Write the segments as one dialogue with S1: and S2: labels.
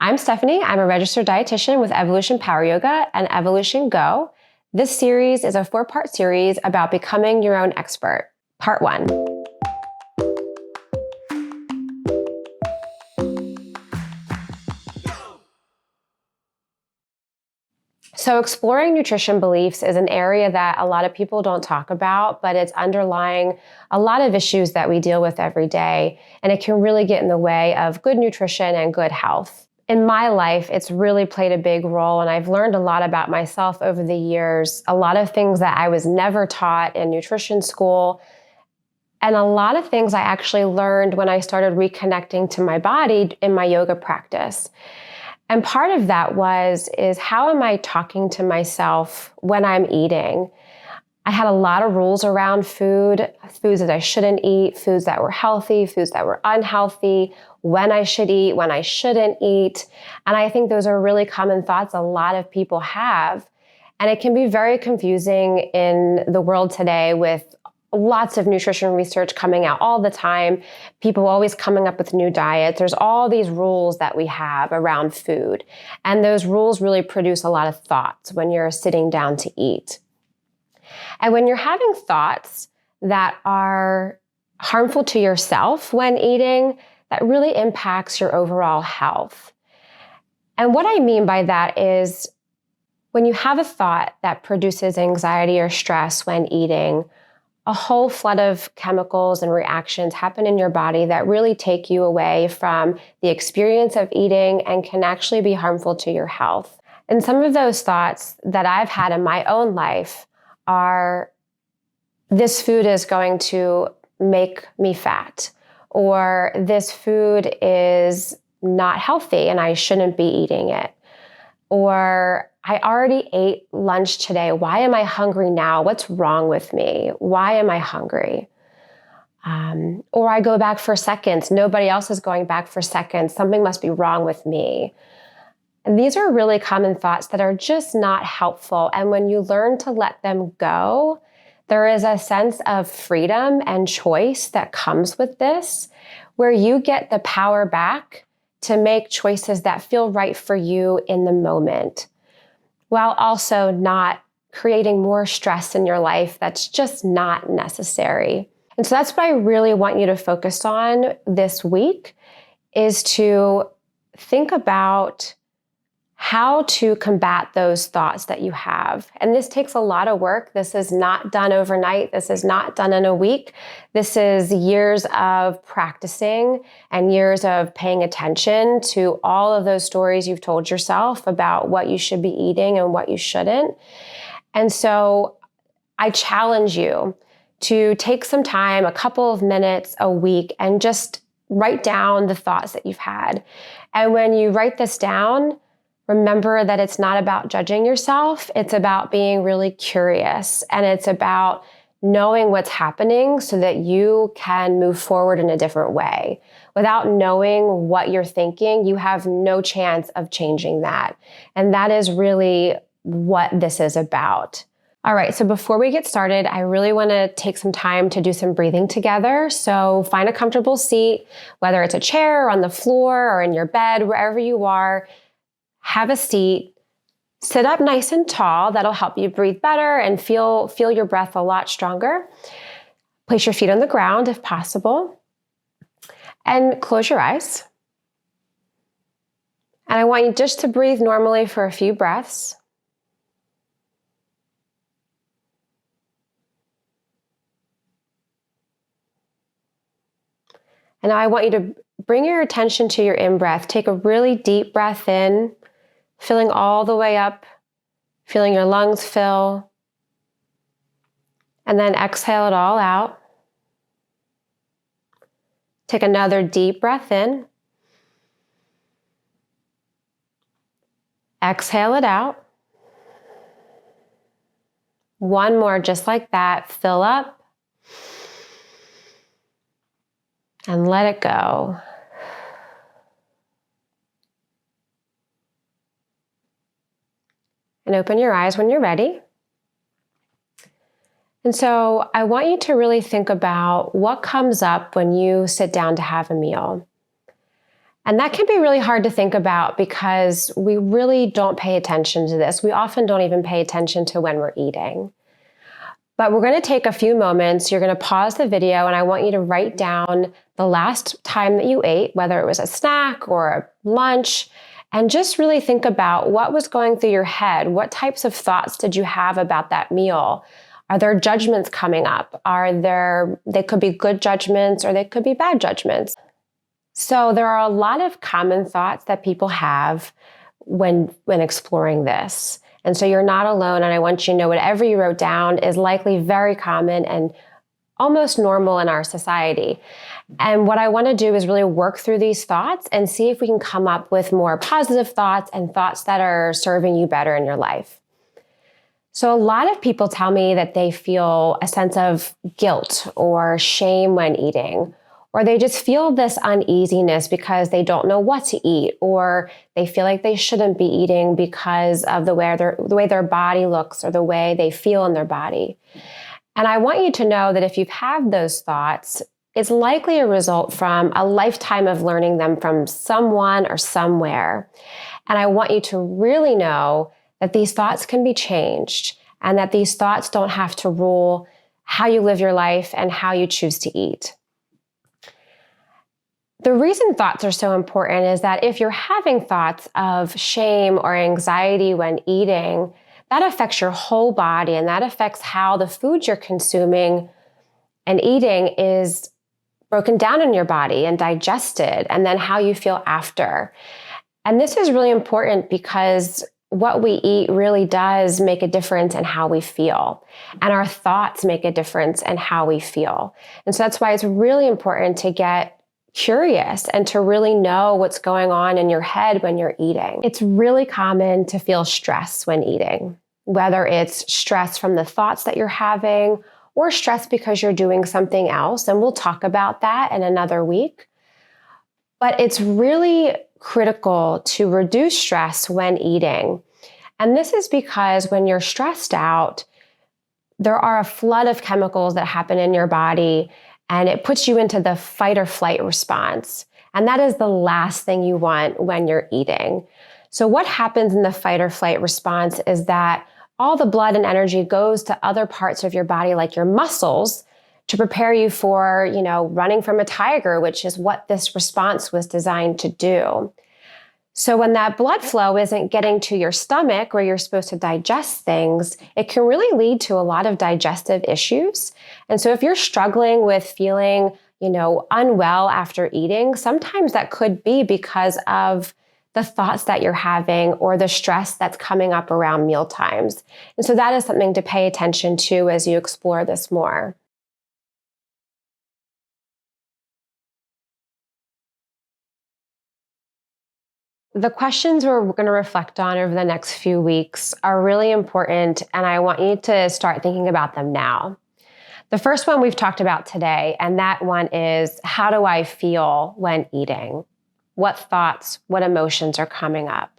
S1: I'm Stephanie. I'm a registered dietitian with Evolution Power Yoga and Evolution Go. This series is a 4-part series about becoming your own expert. Part 1. So exploring nutrition beliefs is an area that a lot of people don't talk about, but it's underlying a lot of issues that we deal with every day, and it can really get in the way of good nutrition and good health. In my life, it's really played a big role, and I've learned a lot about myself over the years, a lot of things that I was never taught in nutrition school, and a lot of things I actually learned when I started reconnecting to my body in my yoga practice. And part of that is how am I talking to myself when I'm eating? I had a lot of rules around food, foods that I shouldn't eat, foods that were healthy, foods that were unhealthy, when I should eat, when I shouldn't eat. And I think those are really common thoughts a lot of people have. And it can be very confusing in the world today with lots of nutrition research coming out all the time, people always coming up with new diets. There's all these rules that we have around food. And those rules really produce a lot of thoughts when you're sitting down to eat. And when you're having thoughts that are harmful to yourself when eating, that really impacts your overall health. And what I mean by that is when you have a thought that produces anxiety or stress when eating, a whole flood of chemicals and reactions happen in your body that really take you away from the experience of eating and can actually be harmful to your health. And some of those thoughts that I've had in my own life are, this food is going to make me fat, or this food is not healthy and I shouldn't be eating it, or I already ate lunch today. Why am I hungry now? What's wrong with me? Why am I hungry? Or I go back for seconds. Nobody else is going back for seconds. Something must be wrong with me. And these are really common thoughts that are just not helpful. And when you learn to let them go, there is a sense of freedom and choice that comes with this, where you get the power back to make choices that feel right for you in the moment, while also not creating more stress in your life that's just not necessary. And so that's what I really want you to focus on this week, is to think about how to combat those thoughts that you have. And this takes a lot of work. This is not done overnight. This is not done in a week. This is years of practicing and years of paying attention to all of those stories you've told yourself about what you should be eating and what you shouldn't. And so I challenge you to take some time, a couple of minutes a week, and just write down the thoughts that you've had. And when you write this down, remember that it's not about judging yourself. It's about being really curious, and it's about knowing what's happening so that you can move forward in a different way. Without knowing what you're thinking, you have no chance of changing that. And that is really what this is about. All right, so before we get started, I really want to take some time to do some breathing together. So find a comfortable seat, whether it's a chair or on the floor or in your bed, wherever you are. Have a seat, sit up nice and tall. That'll help you breathe better and feel your breath a lot stronger. Place your feet on the ground if possible, and close your eyes. And I want you just to breathe normally for a few breaths. And now I want you to bring your attention to your in-breath. Take a really deep breath in, filling all the way up, feeling your lungs fill, and then exhale it all out. Take another deep breath in. Exhale it out. One more just like that. Fill up and let it go. And open your eyes when you're ready. And so I want you to really think about what comes up when you sit down to have a meal. And that can be really hard to think about because we really don't pay attention to this. We often don't even pay attention to when we're eating. But we're going to take a few moments. You're going to pause the video, and I want you to write down the last time that you ate, whether it was a snack or a lunch, and just really think about what was going through your head. What types of thoughts did you have about that meal? Are there judgments coming up? They could be good judgments or they could be bad judgments. So there are a lot of common thoughts that people have when exploring this. And so you're not alone. And I want you to know whatever you wrote down is likely very common and almost normal in our society. And what I want to do is really work through these thoughts and see if we can come up with more positive thoughts and thoughts that are serving you better in your life. So a lot of people tell me that they feel a sense of guilt or shame when eating, or they just feel this uneasiness because they don't know what to eat, or they feel like they shouldn't be eating because of the way their body looks or the way they feel in their body. And I want you to know that if you've had those thoughts, it's likely a result from a lifetime of learning them from someone or somewhere. And I want you to really know that these thoughts can be changed and that these thoughts don't have to rule how you live your life and how you choose to eat. The reason thoughts are so important is that if you're having thoughts of shame or anxiety when eating, that affects your whole body, and that affects how the food you're consuming and eating is broken down in your body and digested, and then how you feel after. And this is really important because what we eat really does make a difference in how we feel, and our thoughts make a difference in how we feel. And so that's why it's really important to get curious and to really know what's going on in your head when you're eating. It's really common to feel stress when eating, whether it's stress from the thoughts that you're having or stress because you're doing something else. And we'll talk about that in another week. But it's really critical to reduce stress when eating. And this is because when you're stressed out, there are a flood of chemicals that happen in your body, and it puts you into the fight or flight response. And that is the last thing you want when you're eating. So what happens in the fight or flight response is that all the blood and energy goes to other parts of your body, like your muscles, to prepare you for, running from a tiger, which is what this response was designed to do. So when that blood flow isn't getting to your stomach where you're supposed to digest things, it can really lead to a lot of digestive issues. And so if you're struggling with feeling, unwell after eating, sometimes that could be because of the thoughts that you're having or the stress that's coming up around meal times. And so that is something to pay attention to as you explore this more. The questions we're going to reflect on over the next few weeks are really important, and I want you to start thinking about them now. The first one we've talked about today, and that one is, how do I feel when eating? What thoughts, what emotions are coming up?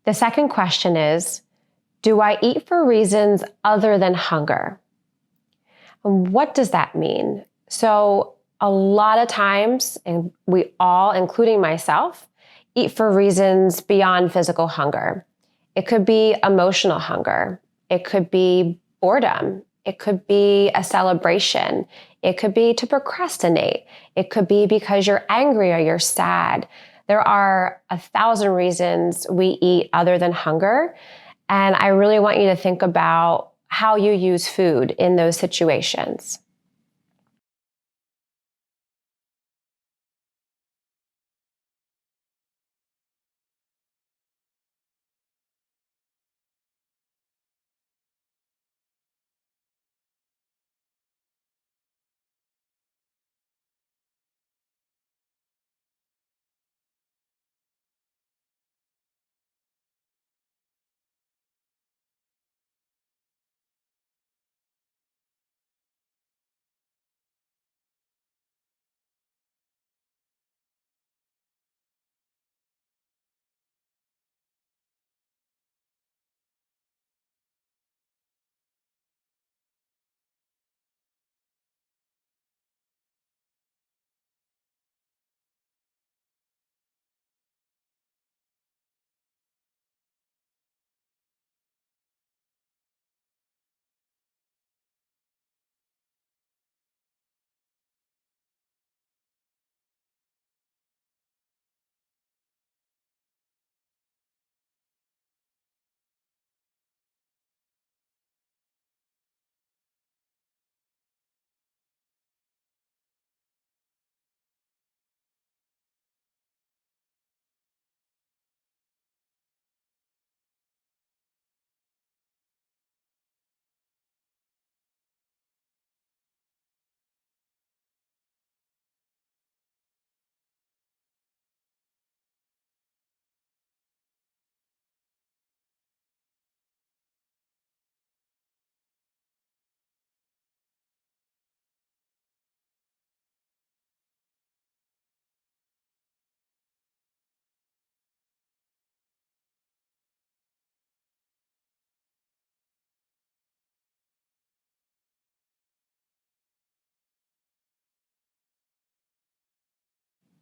S1: The second question is, do I eat for reasons other than hunger? And what does that mean? So a lot of times, and we all, including myself, eat for reasons beyond physical hunger. It could be emotional hunger. It could be boredom. It could be a celebration. It could be to procrastinate. It could be because you're angry or you're sad. There are 1,000 reasons we eat other than hunger. And I really want you to think about how you use food in those situations.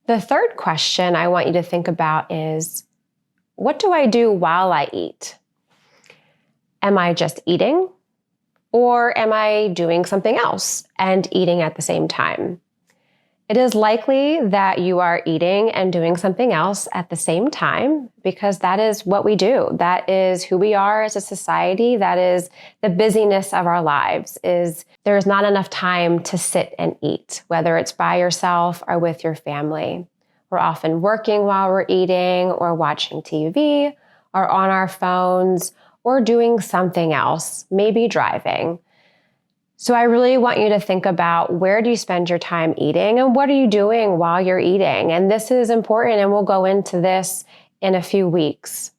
S1: The third question I want you to think about is, what do I do while I eat? Am I just eating? Or am I doing something else and eating at the same time? It is likely that you are eating and doing something else at the same time because that is what we do. That is who we are as a society. That is the busyness of our lives, is there's not enough time to sit and eat, whether it's by yourself or with your family. We're often working while we're eating or watching TV or on our phones or doing something else, maybe driving. So I really want you to think about, where do you spend your time eating and what are you doing while you're eating? And this is important, and we'll go into this in a few weeks.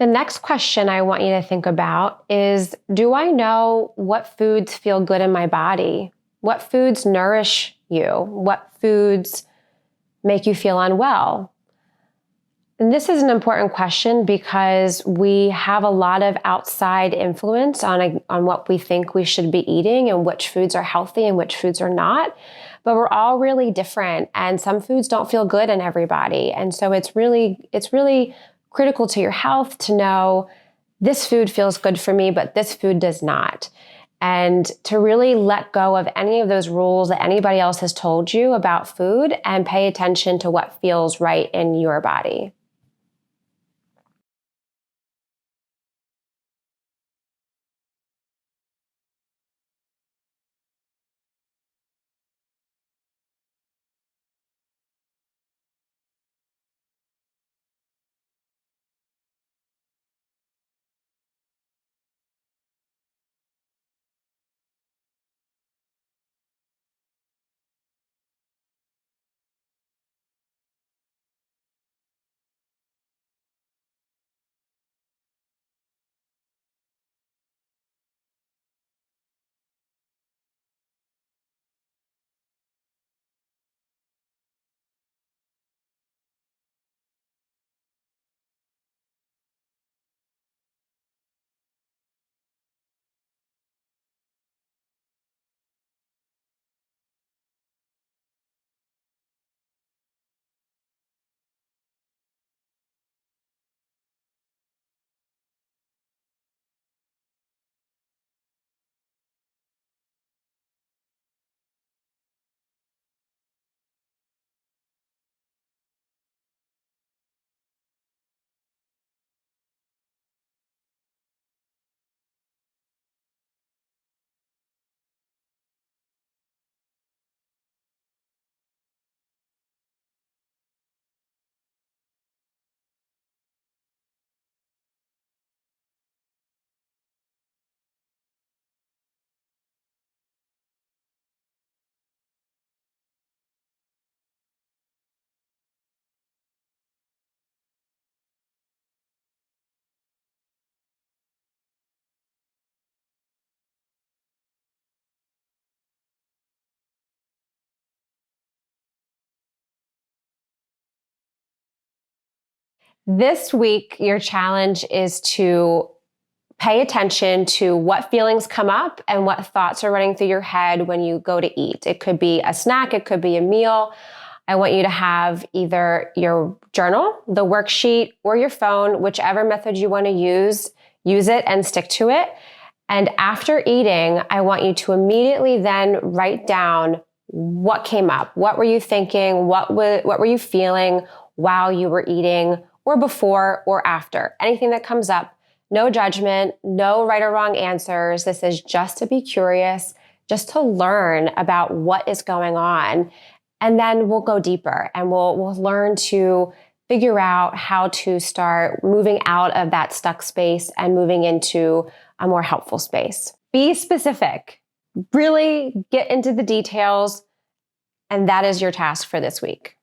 S1: The next question I want you to think about is, do I know what foods feel good in my body? What foods nourish you? What foods make you feel unwell? And this is an important question because we have a lot of outside influence on what we think we should be eating and which foods are healthy and which foods are not. But we're all really different, and some foods don't feel good in everybody. And so it's really critical to your health to know this food feels good for me, but this food does not. And to really let go of any of those rules that anybody else has told you about food and pay attention to what feels right in your body. This week, your challenge is to pay attention to what feelings come up and what thoughts are running through your head when you go to eat. It could be a snack, it could be a meal. I want you to have either your journal, the worksheet, or your phone, whichever method you want to use it and stick to it. And after eating, I want you to immediately then write down what came up. What were you thinking? What were you feeling while you were eating, or before or after? Anything that comes up. No judgment, no right or wrong answers. This is just to be curious, just to learn about what is going on. And then we'll go deeper and we'll learn to figure out how to start moving out of that stuck space and moving into a more helpful space. Be specific. Really get into the details. And that is your task for this week.